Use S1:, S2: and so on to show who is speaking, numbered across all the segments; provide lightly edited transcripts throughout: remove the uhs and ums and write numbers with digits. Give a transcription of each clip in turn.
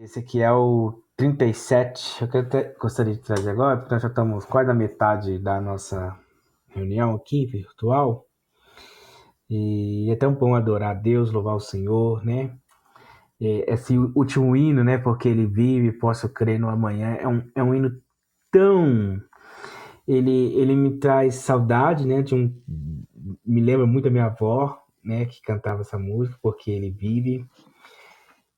S1: Esse aqui é o 37. Gostaria de trazer agora, porque nós já estamos quase na metade da nossa reunião aqui, virtual. E é tão bom adorar a Deus, louvar o Senhor, né? Esse último hino, né? Porque Ele vive, posso crer no amanhã. É um hino tão... Ele me traz saudade, né? Me lembra muito a minha avó, né? Que cantava essa música, porque Ele vive.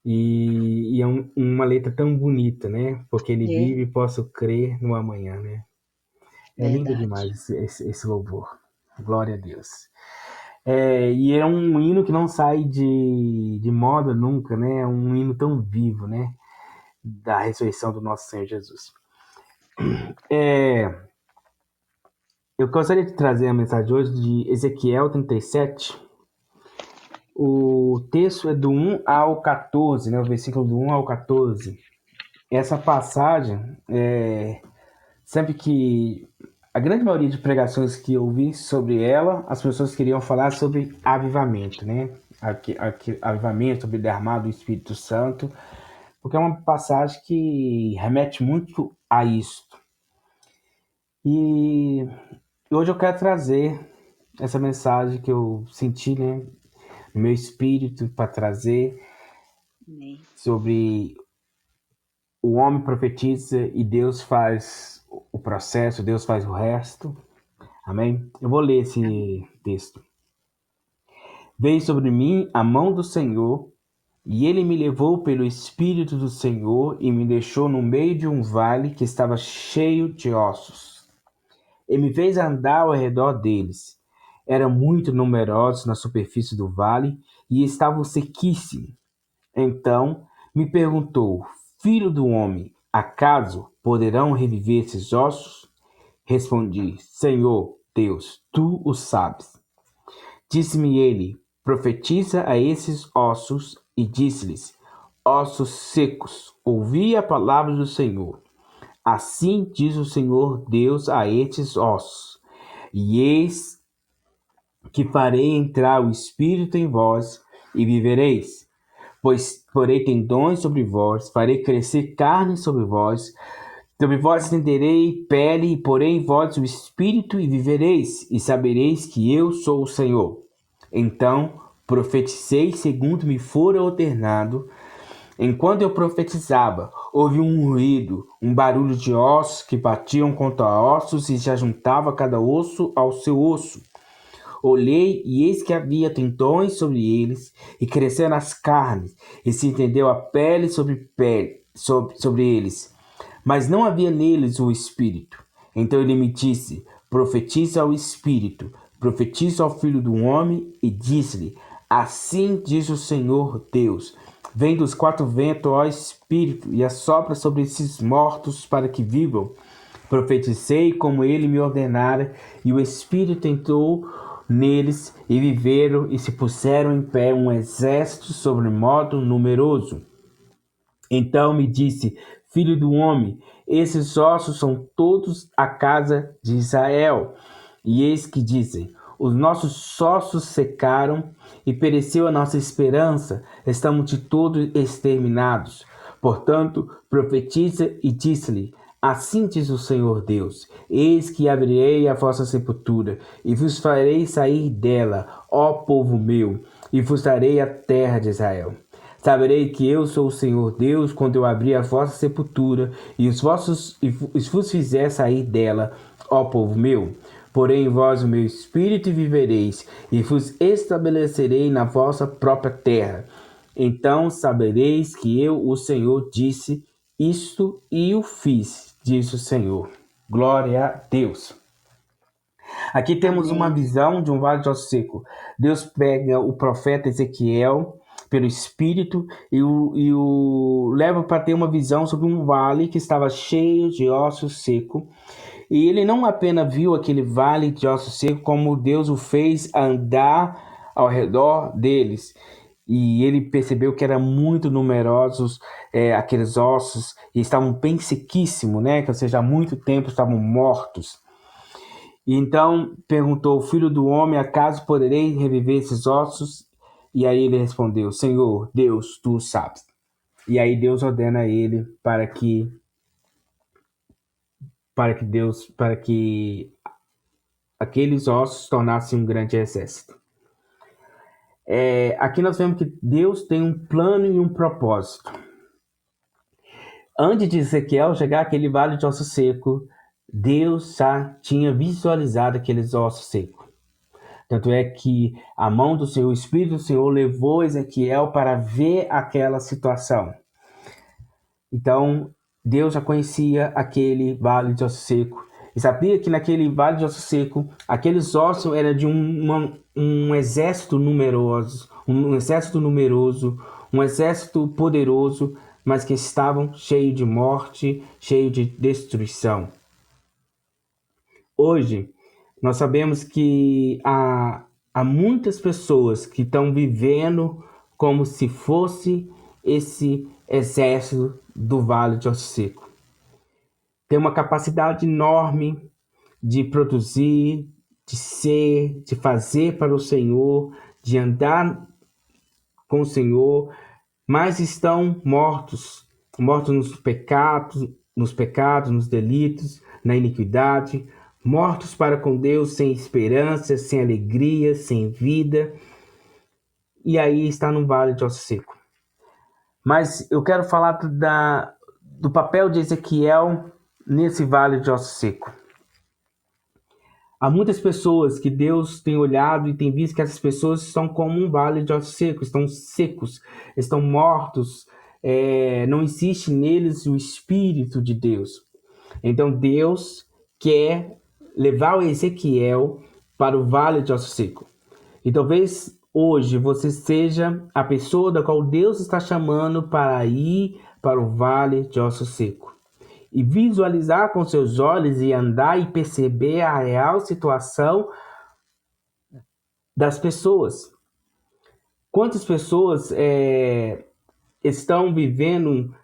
S1: E é uma letra tão bonita, né? Porque ele
S2: É
S1: vive e posso crer no amanhã, né? É lindo
S2: verdade.
S1: demais esse louvor. Glória a Deus. E é um hino que não sai de moda nunca, né? É um hino tão vivo, né? Da ressurreição do nosso Senhor Jesus. É, eu gostaria de trazer a mensagem hoje de Ezequiel 37. O texto é do 1 ao 14, né? O versículo do 1 ao 14. Essa passagem sempre que a grande maioria de pregações que eu vi sobre ela, as pessoas queriam falar sobre avivamento, né? Avivamento, sobre o derramado do Espírito Santo, porque é uma passagem que remete muito a isto. E hoje eu quero trazer essa mensagem que eu senti, né, no meu espírito para trazer
S2: Amém.
S1: sobre o homem profetiza e Deus faz o processo, Deus faz o resto. Amém? Eu vou ler esse texto. Veio sobre mim a mão do Senhor, e ele me levou pelo Espírito do Senhor e me deixou no meio de um vale que estava cheio de ossos. E me fez andar ao redor deles. Eram muito numerosos na superfície do vale e estavam sequíssimos. Então me perguntou: Filho do homem, acaso poderão reviver esses ossos? Respondi: Senhor Deus, tu o sabes. Disse-me ele: Profetiza a esses ossos, e disse-lhes: Ossos secos, ouvi a palavra do Senhor. Assim diz o Senhor Deus a estes ossos: E eis que farei entrar o Espírito em vós, e vivereis. Pois porei tendões sobre vós, farei crescer carne sobre vós estenderei pele, e porei em vós o Espírito, e vivereis, e sabereis que eu sou o Senhor. Então profetizei segundo me fora ordenado. Enquanto eu profetizava, houve um ruído, um barulho de ossos que batiam contra ossos e se ajuntava cada osso ao seu osso. Olhei e eis que havia tendões sobre eles, e cresceram as carnes, e se estendeu a pele sobre eles. Mas não havia neles o Espírito. Então ele me disse: Profetiza ao Espírito, profetiza ao Filho do Homem, e disse-lhe: Assim diz o Senhor Deus: Vem dos quatro ventos, ó Espírito, e assopra sobre esses mortos para que vivam. Profeticei como ele me ordenara, e o Espírito entrou neles, e viveram, e se puseram em pé um exército sobre modo numeroso. Então me disse: Filho do homem, esses ossos são todos a casa de Israel. E eis que dizem: Os nossos ossos secaram e pereceu a nossa esperança, estamos de todos exterminados. Portanto, profetiza e disse-lhe: Assim diz o Senhor Deus: Eis que abrirei a vossa sepultura, e vos farei sair dela, ó povo meu, e vos darei a terra de Israel. Saberei que eu sou o Senhor Deus quando eu abrir a vossa sepultura e vos fizer sair dela, ó povo meu. Porém em vós o meu espírito e vivereis, e vos estabelecerei na vossa própria terra. Então sabereis que eu, o Senhor, disse isto e o fiz, diz o Senhor. Glória a Deus. Aqui temos uma
S2: Amém.
S1: visão de um vale de osso seco. Deus pega o profeta Ezequiel pelo Espírito e o leva para ter uma visão sobre um vale que estava cheio de ossos secos. E ele não apenas viu aquele vale de ossos secos, como Deus o fez andar ao redor deles. E ele percebeu que eram muito numerosos aqueles ossos e estavam bem sequíssimos, né? Ou seja, há muito tempo estavam mortos. E então perguntou: Filho do homem, acaso poderei reviver esses ossos? E aí ele respondeu: Senhor, Deus, tu sabes. E aí Deus ordena a ele para que aqueles ossos tornassem um grande exército. Aqui nós vemos que Deus tem um plano e um propósito. Antes de Ezequiel chegar àquele vale de osso seco, Deus já tinha visualizado aqueles ossos secos. Tanto é que a mão do Senhor, o Espírito do Senhor levou Ezequiel para ver aquela situação. Então, Deus já conhecia aquele vale de osso seco e sabia que naquele vale de osso seco, aqueles ossos eram de um exército numeroso, um exército poderoso, mas que estavam cheios de morte, cheios de destruição. Hoje, nós sabemos que há muitas pessoas que estão vivendo como se fosse esse exército do Vale de Osso Seco. Tem uma capacidade enorme de produzir, de ser, de fazer para o Senhor, de andar com o Senhor, mas estão mortos nos pecados, nos delitos, na iniquidade, mortos para com Deus, sem esperança, sem alegria, sem vida. E aí está no vale de osso seco. Mas eu quero falar do papel de Ezequiel nesse vale de osso seco. Há muitas pessoas que Deus tem olhado e tem visto que essas pessoas estão como um vale de ossos secos, estão secos, estão mortos, não existe neles o Espírito de Deus. Então Deus quer levar o Ezequiel para o vale de osso seco. E talvez hoje você seja a pessoa da qual Deus está chamando para ir para o vale de osso seco. E visualizar com seus olhos e andar e perceber a real situação das pessoas. Quantas pessoas estão vivendo,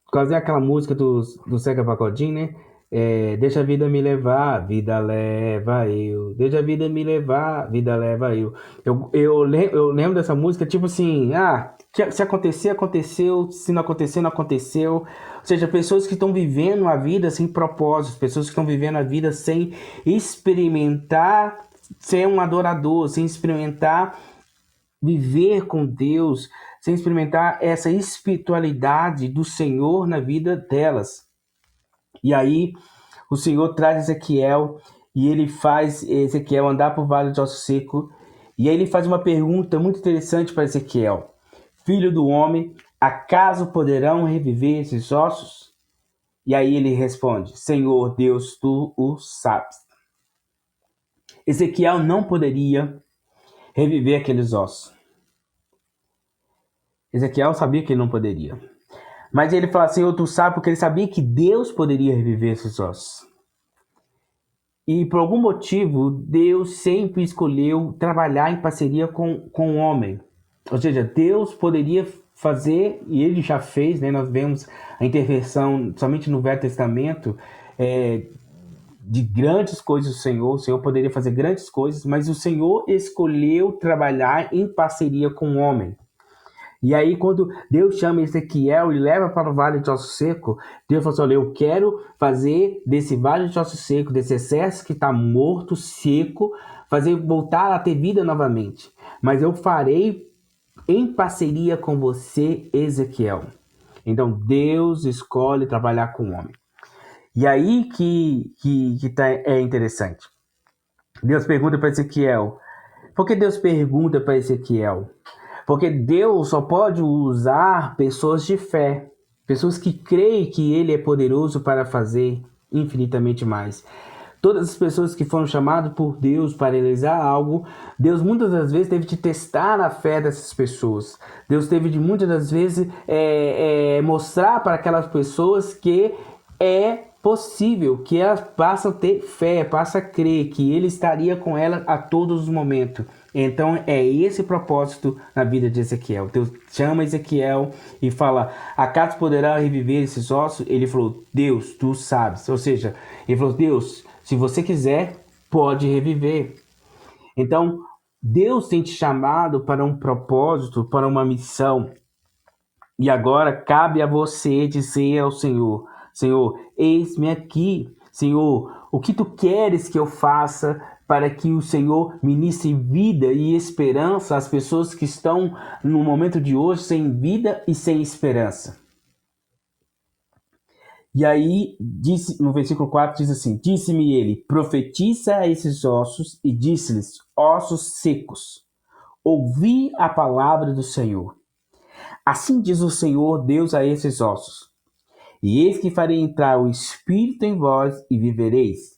S1: quase aquela música do Zeca Pagodinho, né? Deixa a vida me levar, vida leva eu. Deixa a vida me levar, vida leva eu. Eu lembro dessa música, tipo assim, se acontecer, aconteceu. Se não acontecer, não aconteceu. Ou seja, pessoas que estão vivendo a vida sem propósito, pessoas que estão vivendo a vida sem experimentar ser um adorador, sem experimentar viver com Deus, sem experimentar essa espiritualidade do Senhor na vida delas. E aí o Senhor traz Ezequiel e ele faz Ezequiel andar por vale de osso seco. E aí ele faz uma pergunta muito interessante para Ezequiel: Filho do homem, acaso poderão reviver esses ossos? E aí ele responde: Senhor Deus, tu o sabes. Ezequiel não poderia reviver aqueles ossos. Ezequiel sabia que ele não poderia. Mas ele fala: Senhor, tu sabes, porque ele sabia que Deus poderia reviver esses ossos. E por algum motivo, Deus sempre escolheu trabalhar em parceria com o homem. Ou seja, Deus poderia fazer, e ele já fez, né? Nós vemos a intervenção somente no Velho Testamento de grandes coisas do Senhor. O Senhor poderia fazer grandes coisas, mas o Senhor escolheu trabalhar em parceria com o homem. E aí, quando Deus chama Ezequiel e leva para o vale de osso seco, Deus falou assim: olha, eu quero fazer desse vale de osso seco, desse exército que está morto, seco, fazer voltar a ter vida novamente. Mas eu farei em parceria com você, Ezequiel. Então, Deus escolhe trabalhar com o homem. E aí é interessante. Deus pergunta para Ezequiel. Por que Deus pergunta para Ezequiel? Porque Deus só pode usar pessoas de fé, pessoas que creem que Ele é poderoso para fazer infinitamente mais. Todas as pessoas que foram chamadas por Deus para realizar algo, Deus muitas das vezes teve de testar a fé dessas pessoas. Deus teve de muitas das vezes mostrar para aquelas pessoas que é possível, que elas passam a ter fé, passam a crer que Ele estaria com elas a todos os momentos. Então é esse propósito na vida de Ezequiel. Deus chama Ezequiel e fala: acaso poderá reviver esses ossos? Ele falou: Deus, tu sabes. Ou seja, ele falou: Deus, se você quiser, pode reviver. Então Deus tem te chamado para um propósito, para uma missão. E agora cabe a você dizer ao Senhor: Senhor, eis-me aqui. Senhor, o que tu queres que eu faça para que o Senhor ministre vida e esperança às pessoas que estão no momento de hoje sem vida e sem esperança? E aí, disse, no versículo 4 diz assim: Disse-me ele, profetiza a esses ossos, e disse-lhes: ossos secos, ouvi a palavra do Senhor. Assim diz o Senhor Deus a esses ossos: E eis que farei entrar o Espírito em vós, e vivereis.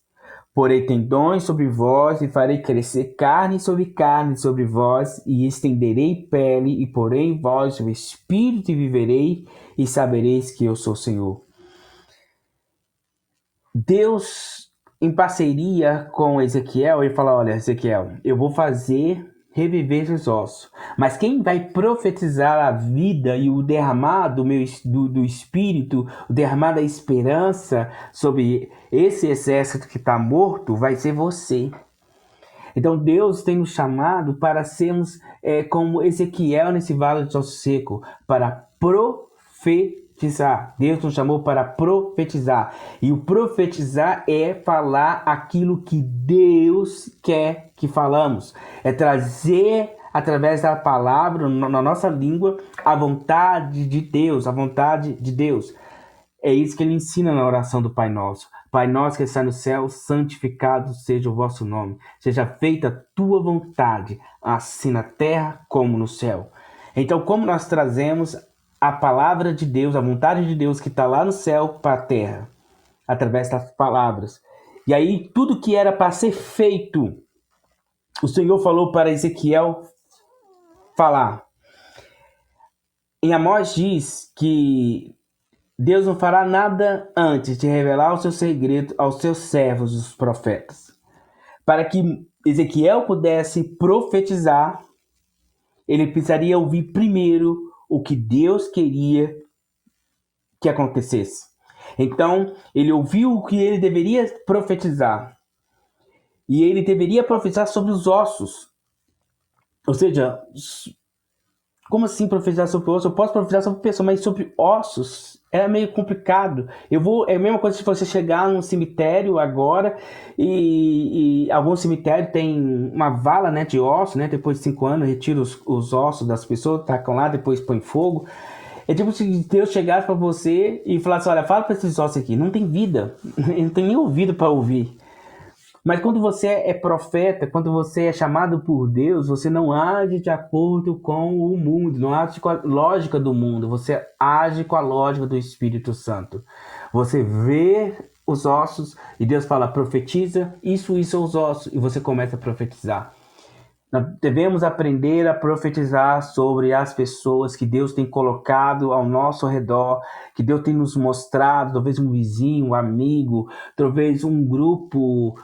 S1: Porei tendões sobre vós, e farei crescer carne sobre vós, e estenderei pele, e porei em vós o Espírito, e viverei, e sabereis que eu sou o Senhor. Deus, em parceria com Ezequiel, ele fala: olha, Ezequiel, eu vou fazer reviver esses ossos. Mas quem vai profetizar a vida e o derramar do Espírito, o derramar da esperança sobre esse exército que está morto, vai ser você. Então Deus tem nos chamado para sermos como Ezequiel nesse vale de osso seco, para profetizar. Deus nos chamou para profetizar. E o profetizar é falar aquilo que Deus quer que falamos. É trazer através da palavra, na nossa língua, a vontade de Deus, a vontade de Deus. É isso que ele ensina na oração do Pai Nosso. Pai nosso que está no céu, santificado seja o vosso nome. Seja feita a tua vontade, assim na terra como no céu. Então, como nós trazemos a palavra de Deus, a vontade de Deus que está lá no céu para a terra, através das palavras. E aí, tudo que era para ser feito, o Senhor falou para Ezequiel falar. Em Amós diz que Deus não fará nada antes de revelar o seu segredo aos seus servos, os profetas. Para que Ezequiel pudesse profetizar, ele precisaria ouvir primeiro o que Deus queria que acontecesse. Então, ele ouviu o que ele deveria profetizar. E ele deveria profetizar sobre os ossos. Ou seja, como assim profetizar sobre ossos? Eu posso profetizar sobre pessoas, mas sobre ossos é meio complicado. É a mesma coisa se você chegar num cemitério agora e algum cemitério tem uma vala, né, de ossos, né? Depois de 5 anos retira os ossos das pessoas, tacam lá, depois põe fogo. É tipo se Deus chegasse para você e falasse: olha, fala para esses ossos aqui, não tem vida, não tem nem ouvido para ouvir. Mas quando você é profeta, quando você é chamado por Deus, você não age de acordo com o mundo, não age com a lógica do mundo, você age com a lógica do Espírito Santo. Você vê os ossos e Deus fala: profetiza, isso são os ossos, e você começa a profetizar. Nós devemos aprender a profetizar sobre as pessoas que Deus tem colocado ao nosso redor, que Deus tem nos mostrado, talvez um vizinho, um amigo, talvez um grupo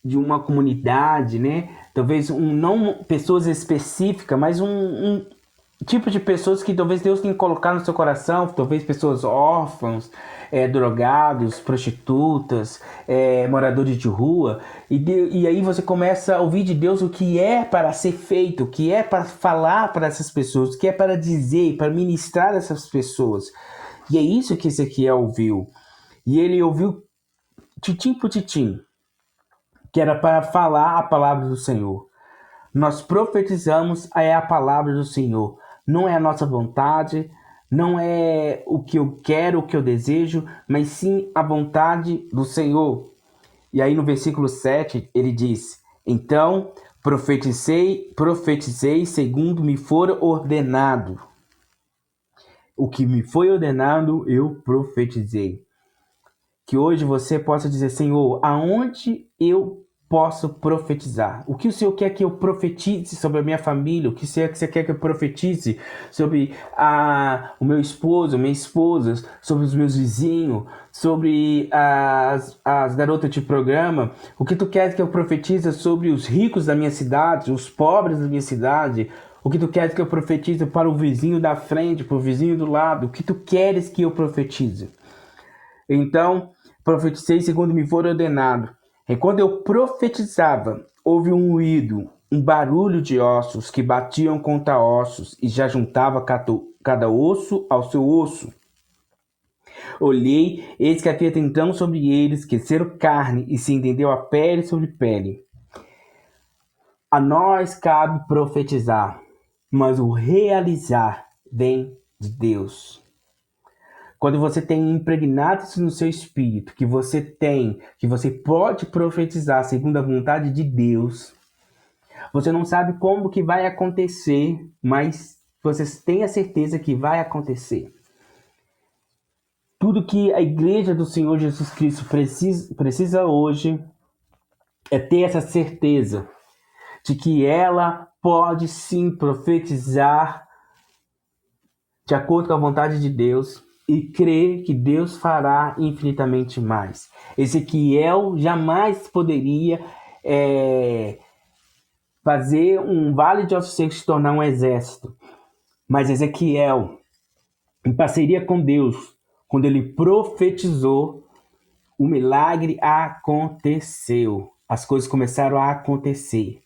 S1: de uma comunidade, né? Talvez não pessoas específicas, mas um tipo de pessoas que talvez Deus tenha colocado no seu coração, talvez pessoas órfãos, drogados, prostitutas, moradores de rua, e aí você começa a ouvir de Deus o que é para ser feito, o que é para falar para essas pessoas, o que é para dizer, para ministrar essas pessoas. E é isso que Ezequiel ouviu. E ele ouviu titim por titim, que era para falar a palavra do Senhor. Nós profetizamos a palavra do Senhor. Não é a nossa vontade, não é o que eu quero, o que eu desejo, mas sim a vontade do Senhor. E aí no versículo 7 ele diz: então profetizei segundo me for ordenado. O que me foi ordenado, eu profetizei. Que hoje você possa dizer: Senhor, aonde eu posso profetizar? O que o Senhor quer que eu profetize sobre a minha família? O que você quer que eu profetize sobre o meu esposo, minha esposa, sobre os meus vizinhos, sobre as garotas de programa? O que tu queres que eu profetize sobre os ricos da minha cidade, os pobres da minha cidade? O que tu queres que eu profetize para o vizinho da frente, para o vizinho do lado? O que tu queres que eu profetize? Então, profetizei segundo me for ordenado. E quando eu profetizava, houve um ruído, um barulho de ossos que batiam contra ossos, e já juntava cada osso ao seu osso. Olhei, eis que havia tendão sobre eles, que seram carne, e se entendeu a pele sobre pele. A nós cabe profetizar, mas o realizar vem de Deus. Quando você tem impregnado isso no seu espírito, que você pode profetizar segundo a vontade de Deus, você não sabe como que vai acontecer, mas você tem a certeza que vai acontecer. Tudo que a igreja do Senhor Jesus Cristo precisa hoje é ter essa certeza de que ela pode sim profetizar de acordo com a vontade de Deus e crer que Deus fará infinitamente mais. Ezequiel jamais poderia fazer um vale de ossos secos se tornar um exército. Mas Ezequiel, em parceria com Deus, quando ele profetizou, o milagre aconteceu. As coisas começaram a acontecer.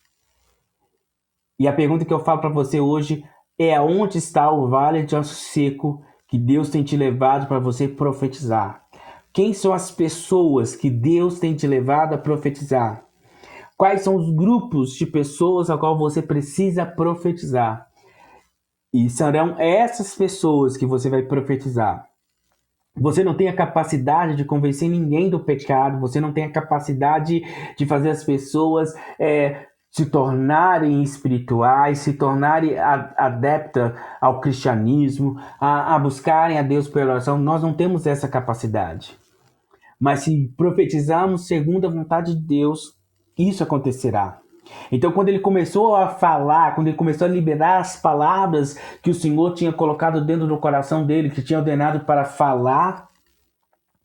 S1: E a pergunta que eu falo para você hoje é: aonde está o vale de osso seco que Deus tem te levado para você profetizar? Quem são as pessoas que Deus tem te levado a profetizar? Quais são os grupos de pessoas a qual você precisa profetizar? E serão essas pessoas que você vai profetizar. Você não tem a capacidade de convencer ninguém do pecado, você não tem a capacidade de fazer as pessoas se tornarem espirituais, se tornarem adeptas ao cristianismo, a buscarem a Deus pela oração. Nós não temos essa capacidade. Mas se profetizarmos segundo a vontade de Deus, isso acontecerá. Então, quando ele começou a falar, quando ele começou a liberar as palavras que o Senhor tinha colocado dentro do coração dele, que tinha ordenado para falar,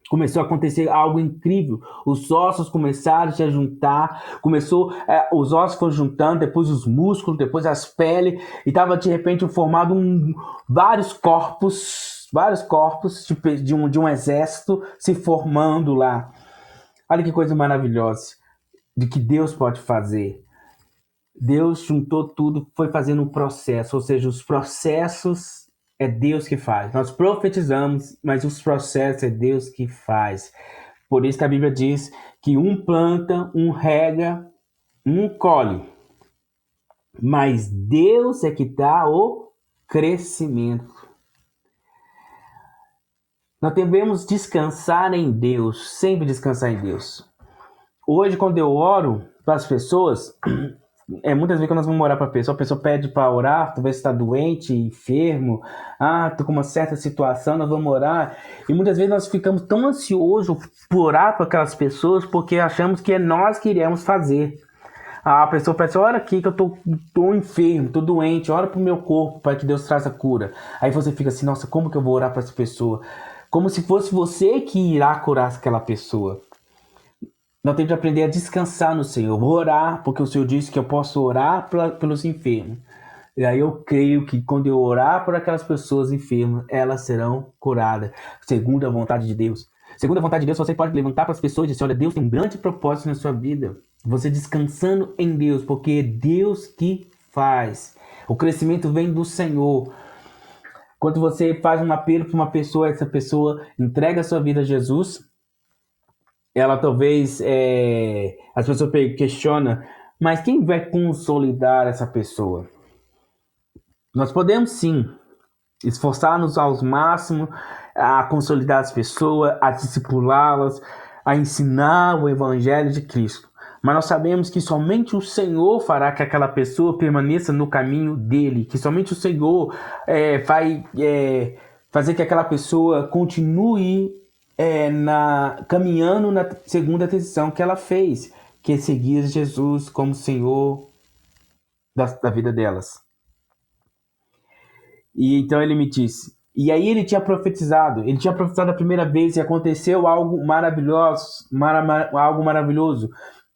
S1: começou a acontecer algo incrível. Os ossos começaram a se juntar, os ossos foram juntando, depois os músculos, depois as peles, e estava de repente formado vários corpos de um exército se formando lá. Olha que coisa maravilhosa de que Deus pode fazer. Deus juntou tudo, foi fazendo um processo, ou seja, os processos é Deus que faz. Nós profetizamos, mas os processos é Deus que faz. Por isso que a Bíblia diz que um planta, um rega, um colhe. Mas Deus é que dá o crescimento. Nós devemos descansar em Deus, sempre descansar em Deus. Hoje, quando eu oro para as pessoas, muitas vezes quando nós vamos orar para a pessoa pede para orar, talvez está doente, enfermo, estou com uma certa situação, nós vamos orar. E muitas vezes nós ficamos tão ansiosos por orar para aquelas pessoas porque achamos que é nós que iremos fazer. A pessoa pensa: ora aqui que eu tô enfermo, tô doente, ora pro meu corpo para que Deus traga cura. Aí você fica assim: nossa, como que eu vou orar para essa pessoa? Como se fosse você que irá curar aquela pessoa. Nós temos que aprender a descansar no Senhor. Eu vou orar, porque o Senhor disse que eu posso orar pelos enfermos. E aí eu creio que quando eu orar por aquelas pessoas enfermas, elas serão curadas, segundo a vontade de Deus. Segundo a vontade de Deus, você pode levantar para as pessoas e dizer: olha, Deus tem um grande propósito na sua vida. Você descansando em Deus, porque é Deus que faz. O crescimento vem do Senhor. Quando você faz um apelo para uma pessoa, essa pessoa entrega a sua vida a Jesus, ela talvez, as pessoas questionam: mas quem vai consolidar essa pessoa? Nós podemos sim esforçar-nos ao máximo a consolidar as pessoas, a discipulá-las, a ensinar o evangelho de Cristo. Mas nós sabemos que somente o Senhor fará que aquela pessoa permaneça no caminho dele, que somente o Senhor vai fazer que aquela pessoa continue caminhando na segunda decisão que ela fez, que é seguir Jesus como Senhor da vida delas. E então ele me disse, e aí ele tinha profetizado a primeira vez e aconteceu algo maravilhoso,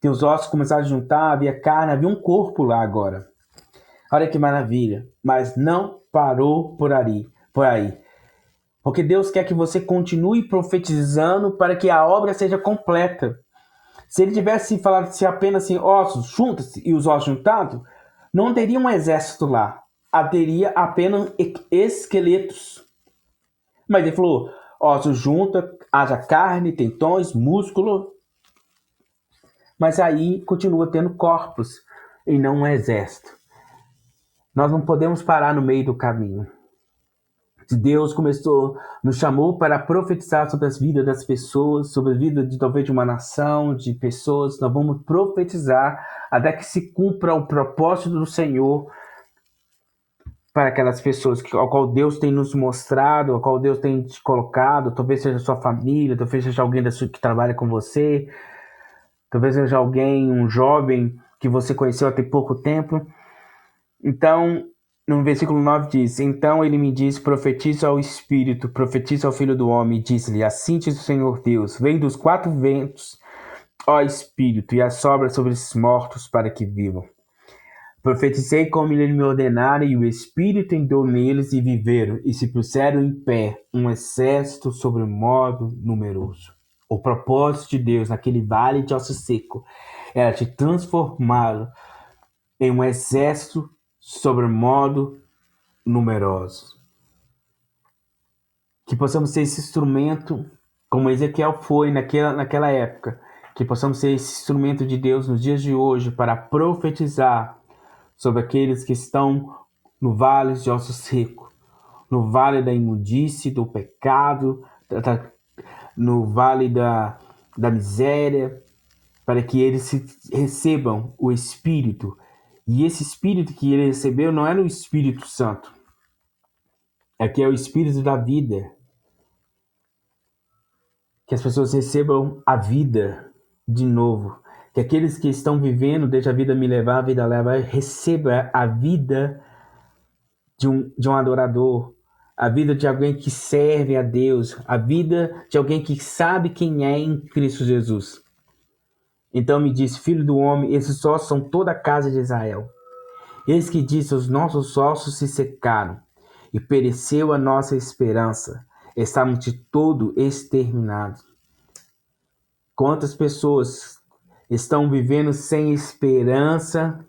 S1: que os ossos começaram a juntar, havia carne, havia um corpo lá agora. Olha que maravilha, mas não parou por aí. Porque Deus quer que você continue profetizando para que a obra seja completa. Se ele tivesse falado apenas assim: ossos, junta-se, e os ossos juntados, não teria um exército lá. haveria apenas esqueletos. Mas ele falou, ossos junta, haja carne, tendões, músculo. Mas aí continua tendo corpos e não um exército. Nós não podemos parar no meio do caminho. Deus nos chamou para profetizar sobre as vidas das pessoas, sobre a vida de talvez de uma nação, de pessoas. Nós vamos profetizar até que se cumpra o propósito do Senhor para aquelas pessoas ao qual Deus tem nos mostrado, ao qual Deus tem te colocado. Talvez seja sua família, talvez seja alguém que trabalha com você, talvez seja alguém, um jovem que você conheceu há pouco tempo. Então, no versículo 9 diz, então ele me disse, profetiza ao Espírito, profetiza ao Filho do Homem, e disse-lhe, assim diz o Senhor Deus, vem dos 4 ventos, ó Espírito, e assopra sobre esses mortos para que vivam. Profetizei como ele me ordenara, e o Espírito entrou neles e viveram, e se puseram em pé um exército sobre modo numeroso. O propósito de Deus naquele vale de osso seco era te transformá-lo em um exército sobre modo numeroso. Que possamos ser esse instrumento, como Ezequiel foi naquela época, que possamos ser esse instrumento de Deus nos dias de hoje para profetizar sobre aqueles que estão no vale de osso seco, no vale da imundície, do pecado, no vale da miséria, para que eles recebam o Espírito. E esse Espírito que ele recebeu não era o Espírito Santo, é que é o Espírito da vida. Que as pessoas recebam a vida de novo. Que aqueles que estão vivendo, deixa a vida me levar, a vida leva, receba a vida de um adorador, a vida de alguém que serve a Deus, a vida de alguém que sabe quem é em Cristo Jesus. Então me disse, filho do homem, esses ossos são toda a casa de Israel. Eis que disse, os nossos ossos se secaram, e pereceu a nossa esperança. Estamos de todo exterminados. Quantas pessoas estão vivendo sem esperança?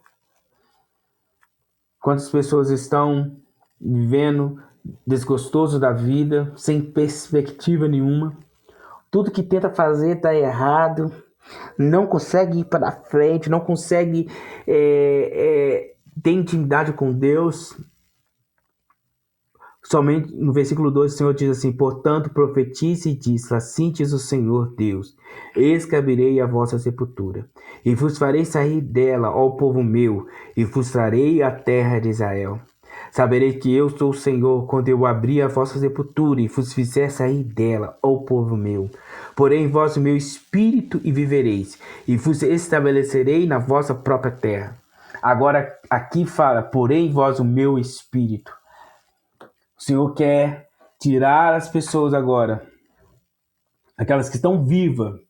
S1: Quantas pessoas estão vivendo desgostoso da vida, sem perspectiva nenhuma? Tudo que tenta fazer está errado, não consegue ir para frente, não consegue ter intimidade com Deus. Somente no versículo 2 o Senhor diz assim, portanto profetize e diz, assim diz o Senhor Deus, eis que abrirei a vossa sepultura, e vos farei sair dela, ó povo meu, e vos trarei a terra de Israel. Saberei que eu sou o Senhor, quando eu abrir a vossa sepultura, e vos fizer sair dela, ó povo meu. Porém em vós o meu espírito e vivereis, e vos estabelecerei na vossa própria terra. Agora aqui fala, porém em vós o meu espírito. O Senhor quer tirar as pessoas agora, aquelas que estão vivas,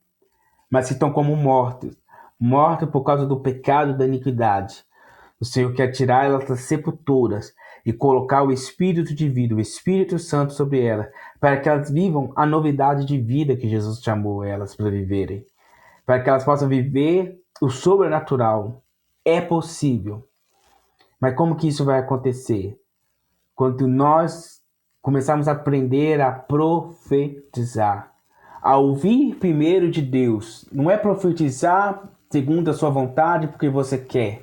S1: mas que estão como mortas por causa do pecado e da iniquidade. O Senhor quer tirar elas das sepulturas e colocar o Espírito de vida, o Espírito Santo sobre elas, para que elas vivam a novidade de vida que Jesus chamou elas para viverem, para que elas possam viver o sobrenatural. É possível. Mas como que isso vai acontecer? Quando nós começarmos a aprender a profetizar, a ouvir primeiro de Deus, não é profetizar segundo a sua vontade porque você quer,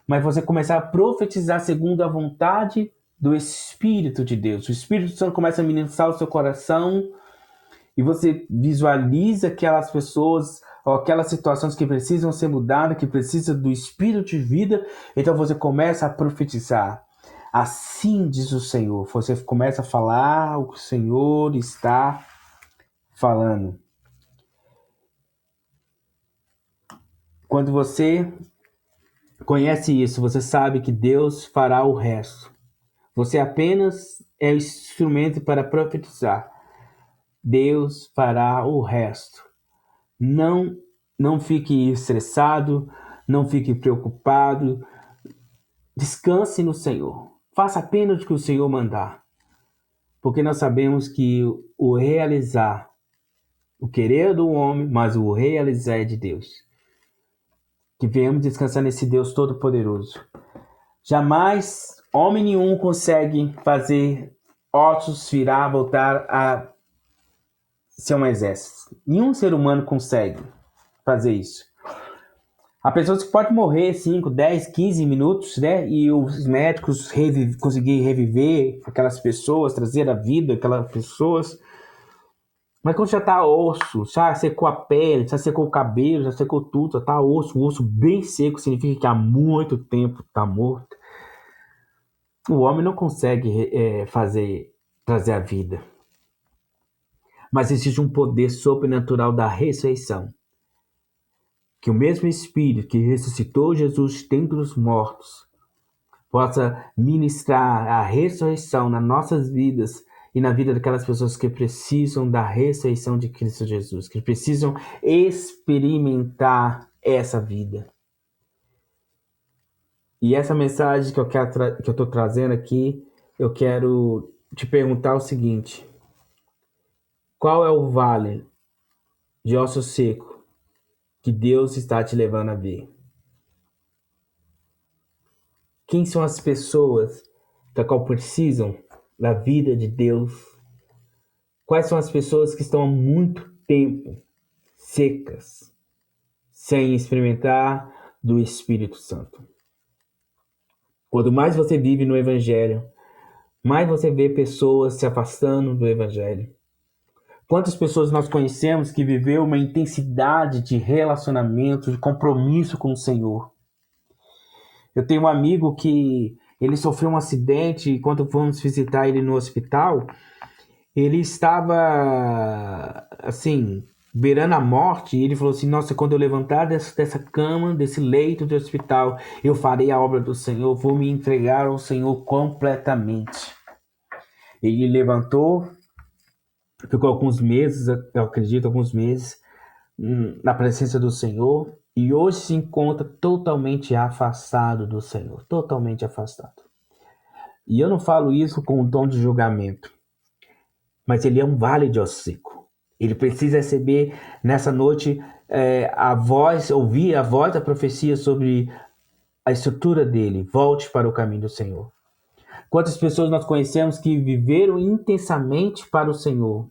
S1: mas você começar a profetizar segundo a vontade do Espírito de Deus. O Espírito Santo começa a ministrar o seu coração e você visualiza aquelas pessoas ou aquelas situações que precisam ser mudadas, que precisam do Espírito de vida, então você começa a profetizar. Assim diz o Senhor. Você começa a falar o que o Senhor está falando. Quando você conhece isso, você sabe que Deus fará o resto. Você apenas é o instrumento para profetizar. Deus fará o resto. Não fique estressado, não fique preocupado. Descanse no Senhor. Faça apenas o que o Senhor mandar. Porque nós sabemos que o realizar, o querer do homem, mas o realizar é de Deus. Que venhamos descansar nesse Deus Todo-Poderoso. Jamais Homem nenhum consegue fazer ossos virar, voltar a ser um exército. Nenhum ser humano consegue fazer isso. Há pessoas que podem morrer 5, 10, 15 minutos, né? E os médicos conseguirem reviver aquelas pessoas, trazer a vida aquelas pessoas. Mas quando já tá osso, já secou a pele, já secou o cabelo, já secou tudo, já tá osso, um osso bem seco, significa que há muito tempo tá morto. O homem não consegue trazer a vida. Mas existe um poder sobrenatural da ressurreição. Que o mesmo Espírito que ressuscitou Jesus dentre os mortos possa ministrar a ressurreição nas nossas vidas e na vida daquelas pessoas que precisam da ressurreição de Cristo Jesus, que precisam experimentar essa vida. E essa mensagem que eu estou trazendo aqui, eu quero te perguntar o seguinte: qual é o vale de osso seco que Deus está te levando a ver? Quem são as pessoas da qual precisam da vida de Deus? Quais são as pessoas que estão há muito tempo secas, sem experimentar do Espírito Santo? Quanto mais você vive no Evangelho, mais você vê pessoas se afastando do Evangelho. Quantas pessoas nós conhecemos que viveu uma intensidade de relacionamento, de compromisso com o Senhor? Eu tenho um amigo que ele sofreu um acidente e quando fomos visitar ele no hospital, ele estava, assim, beirando a morte, e ele falou assim: nossa, quando eu levantar dessa cama, desse leito de hospital, eu farei a obra do Senhor, vou me entregar ao Senhor completamente. Ele levantou, ficou alguns meses, eu acredito, na presença do Senhor, e hoje se encontra totalmente afastado do Senhor, totalmente afastado. E eu não falo isso com um tom de julgamento, mas ele é um vale de osso seco. Ele precisa receber nessa noite ouvir a voz da profecia sobre a estrutura dele. Volte para o caminho do Senhor. Quantas pessoas nós conhecemos que viveram intensamente para o Senhor,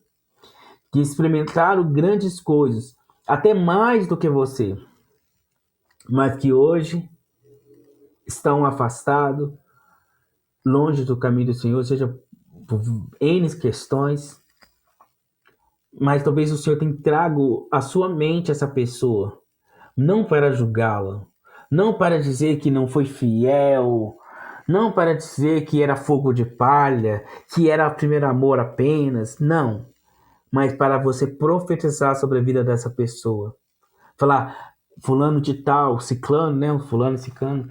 S1: que experimentaram grandes coisas, até mais do que você, mas que hoje estão afastados, longe do caminho do Senhor, seja por N questões. Mas talvez o Senhor tenha trago à sua mente essa pessoa, não para julgá-la, não para dizer que não foi fiel, não para dizer que era fogo de palha, que era primeiro amor apenas, não. Mas para você profetizar sobre a vida dessa pessoa. Falar, fulano de tal, ciclano, né? Fulano, ciclano.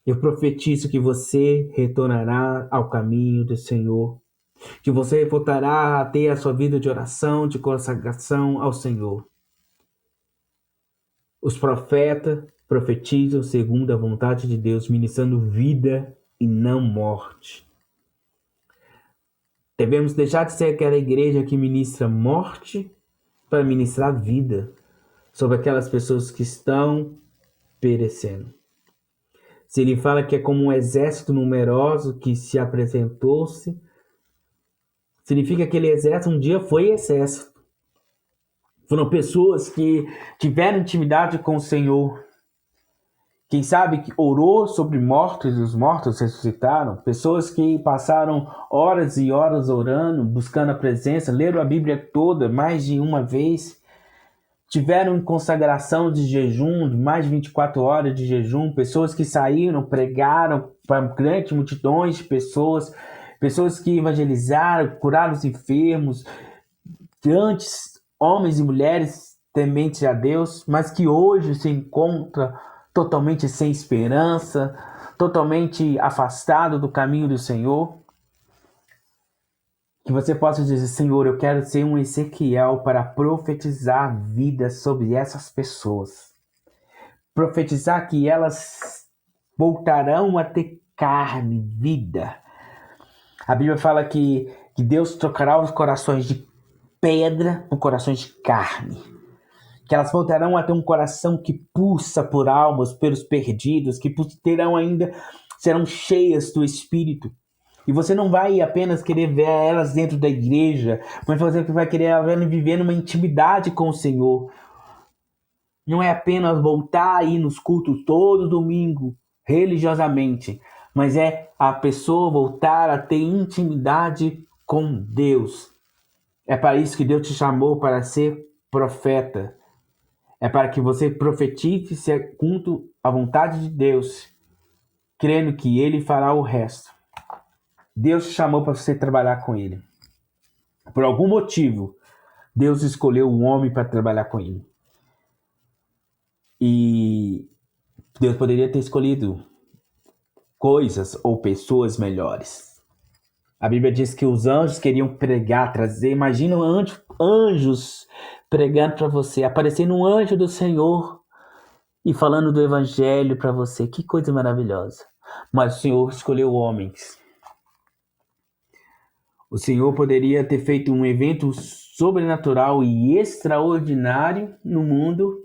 S1: Eu profetizo que você retornará ao caminho do Senhor, que você voltará a ter a sua vida de oração, de consagração ao Senhor. Os profetas profetizam segundo a vontade de Deus, ministrando vida e não morte. Devemos deixar de ser aquela igreja que ministra morte para ministrar vida sobre aquelas pessoas que estão perecendo. Se ele fala que é como um exército numeroso que se apresentou-se, significa que aquele exército um dia foi exército. Foram pessoas que tiveram intimidade com o Senhor. Quem sabe que orou sobre mortos e os mortos ressuscitaram. Pessoas que passaram horas e horas orando, buscando a presença, leram a Bíblia toda mais de uma vez. Tiveram consagração de jejum, de mais de 24 horas de jejum. Pessoas que saíram, pregaram para grandes multidões de pessoas. Pessoas que evangelizaram, curaram os enfermos. Grandes homens e mulheres tementes a Deus, mas que hoje se encontram totalmente sem esperança, totalmente afastado do caminho do Senhor. Que você possa dizer: Senhor, eu quero ser um Ezequiel para profetizar vida sobre essas pessoas. Profetizar que elas voltarão a ter carne, vida. A Bíblia fala que Deus trocará os corações de pedra por corações de carne. Que elas voltarão a ter um coração que pulsa por almas, pelos perdidos, que terão ainda serão cheias do Espírito. E você não vai apenas querer ver elas dentro da igreja, mas você vai querer elas viver numa intimidade com o Senhor. Não é apenas voltar aí nos cultos todo domingo, religiosamente, mas é a pessoa voltar a ter intimidade com Deus. É para isso que Deus te chamou, para ser profeta. É para que você profetize segundo a vontade de Deus, crendo que Ele fará o resto. Deus te chamou para você trabalhar com Ele. Por algum motivo, Deus escolheu um homem para trabalhar com Ele. E Deus poderia ter escolhido coisas ou pessoas melhores. A Bíblia diz que os anjos queriam pregar, trazer. Imagina anjos pregando para você, aparecendo um anjo do Senhor e falando do Evangelho para você. Que coisa maravilhosa. Mas o Senhor escolheu homens. O Senhor poderia ter feito um evento sobrenatural e extraordinário no mundo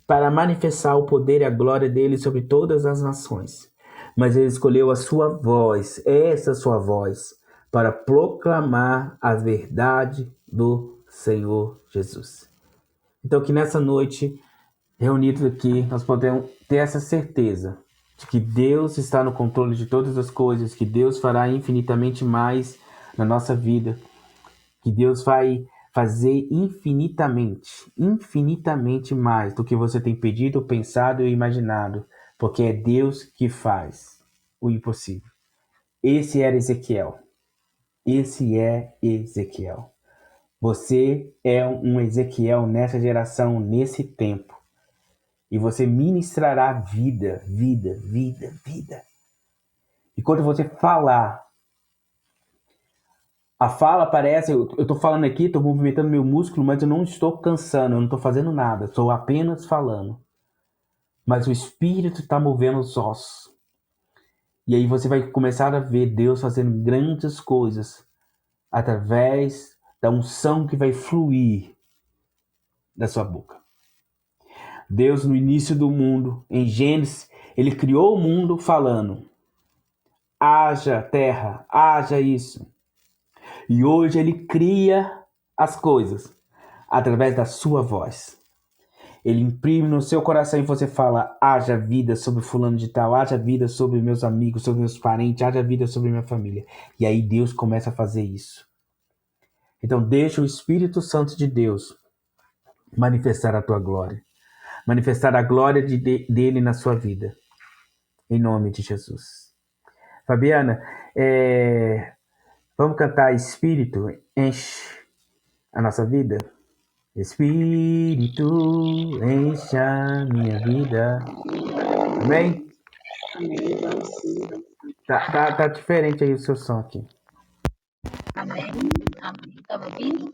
S1: para manifestar o poder e a glória dele sobre todas as nações. Mas ele escolheu a sua voz, essa sua voz, para proclamar a verdade do Senhor Jesus. Então que nessa noite, reunidos aqui, nós podemos ter essa certeza de que Deus está no controle de todas as coisas, que Deus fará infinitamente mais na nossa vida, que Deus vai fazer infinitamente mais do que você tem pedido, pensado e imaginado, porque é Deus que faz o impossível. Esse era Ezequiel. Esse é Ezequiel. Você é um Ezequiel nessa geração, nesse tempo. E você ministrará vida. E quando você falar, a fala parece, eu estou falando aqui, estou movimentando meu músculo, mas eu não estou cansando, eu não estou fazendo nada, estou apenas falando. Mas o Espírito está movendo os ossos. E aí você vai começar a ver Deus fazendo grandes coisas através da unção que vai fluir da sua boca. Deus, no início do mundo, em Gênesis, ele criou o mundo falando: haja terra, haja isso. E hoje ele cria as coisas através da sua voz. Ele imprime no seu coração e você fala: haja vida sobre fulano de tal, haja vida sobre meus amigos, sobre meus parentes, haja vida sobre minha família. E aí Deus começa a fazer isso. Então deixa o Espírito Santo de Deus manifestar a tua glória. Manifestar a glória dele na sua vida. Em nome de Jesus. Fabiana, vamos cantar Espírito, enche a nossa vida? Espírito, enche a minha vida. Amém?
S2: Amém, vamos sim.
S1: Tá diferente aí o seu som aqui.
S2: Amém, amém. Tá me ouvindo?